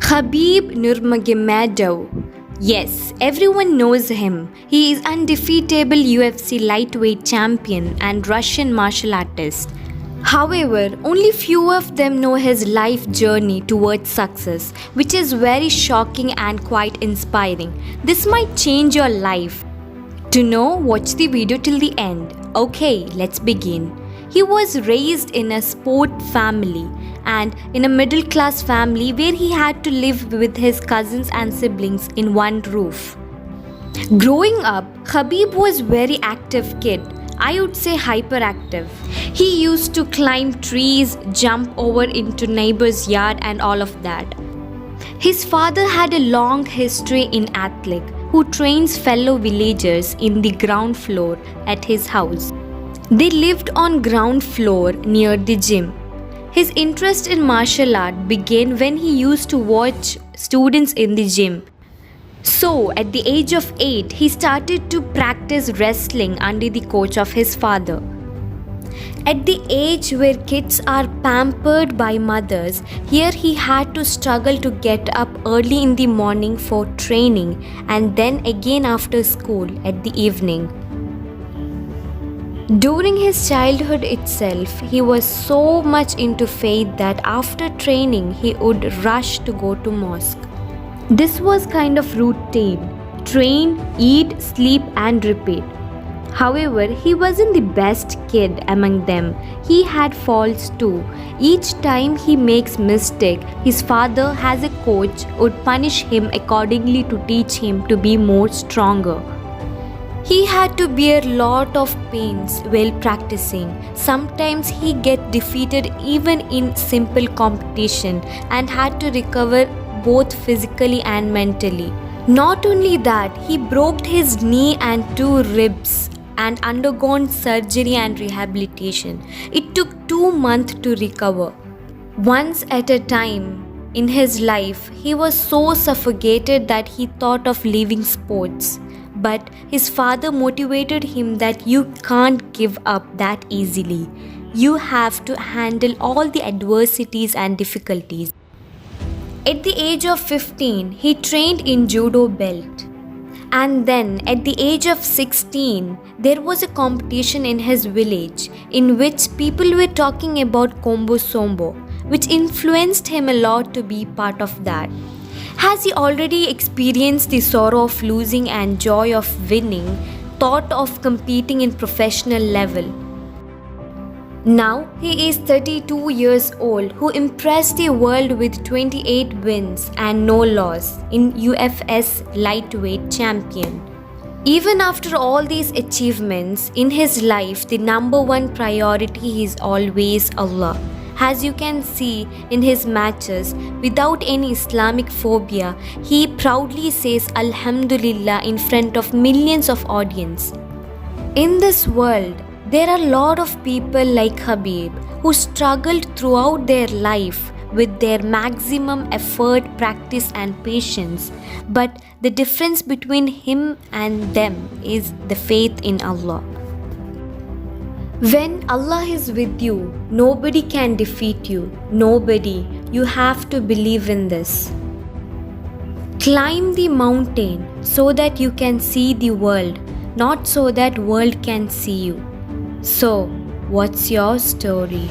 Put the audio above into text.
Khabib Nurmagomedov. Yes, everyone knows him. He is undefeatable UFC lightweight champion and Russian martial artist. However, only few of them know his life journey towards success, which is very shocking and quite inspiring. This might change your life. To know, watch the video till the end. Okay, let's begin. He was raised in a sport family and in a middle class family where he had to live with his cousins and siblings in one roof. Growing up, Khabib was very active kid. I would say hyperactive. He used to climb trees, jump over into neighbor's yard and all of that. His father had a long history in athlete who trains fellow villagers in the ground floor at his house. They lived on ground floor near the gym. His interest in martial art began when he used to watch students in the gym. So, at the age of 8, he started to practice wrestling under the coach of his father. At the age where kids are pampered by mothers, here he had to struggle to get up early in the morning for training and then again after school at the evening. During his childhood itself, he was so much into faith that after training, he would rush to go to mosque. This was kind of routine: train, eat, sleep and repeat. However, he wasn't the best kid among them. He had faults too. Each time he makes mistake, his father as a coach would punish him accordingly to teach him to be more stronger. He had to bear lot of pains while practicing. Sometimes he get defeated even in simple competition and had to recover both physically and mentally. Not only that, he broke his knee and 2 ribs and undergone surgery and rehabilitation. It took 2 months to recover. Once at a time in his life, he was so suffocated that he thought of leaving sports. But his father motivated him that you can't give up that easily. You have to handle all the adversities and difficulties. At the age of 15, he trained in judo belt. And then at the age of 16, there was a competition in his village in which people were talking about combo sambo, which influenced him a lot to be part of that. Has he already experienced the sorrow of losing and joy of winning, thought of competing in professional level? Now he is 32 years old who impressed the world with 28 wins and no loss in UFS lightweight champion. Even after all these achievements in his life, the number one priority is always Allah. As you can see in his matches, without any Islamic phobia, he proudly says Alhamdulillah in front of millions of audience. In this world, there are a lot of people like Khabib who struggled throughout their life with their maximum effort, practice and patience. But the difference between him and them is the faith in Allah. When Allah is with you, nobody can defeat you. Nobody. You have to believe in this. Climb the mountain so that you can see the world, not so that world can see you. So, what's your story?